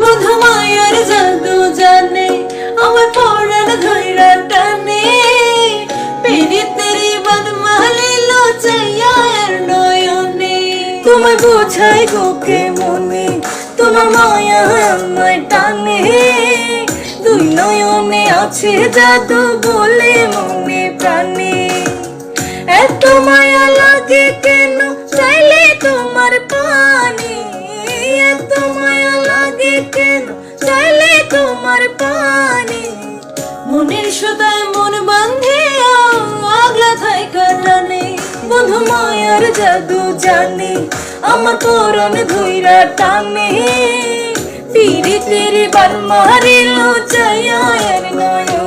বন্ধু মায়ার জাদু জানে আমার পরাণ ধইরা টানে পিরিতেরি বদমালি লুচাইয়া এর নয়নে তোমায় বোঝাই বুকে মনে তোমার মায়া আমায় টানে দুই নয়নে আছে জাদু বলে মনে প্রাণে এত মায়া লাগে কেন চাইলে তোমার পানি এত মায়া লাগে কেন চাইলে তোমার পানি মনের সুতায় মন বাঁধে আগলা থাই কারণে বন্ধু মায়ার জাদু জানে আমার পরাণ ধইরা টানে পিরিতের বান মারি লুচাইয়া এর নয়নে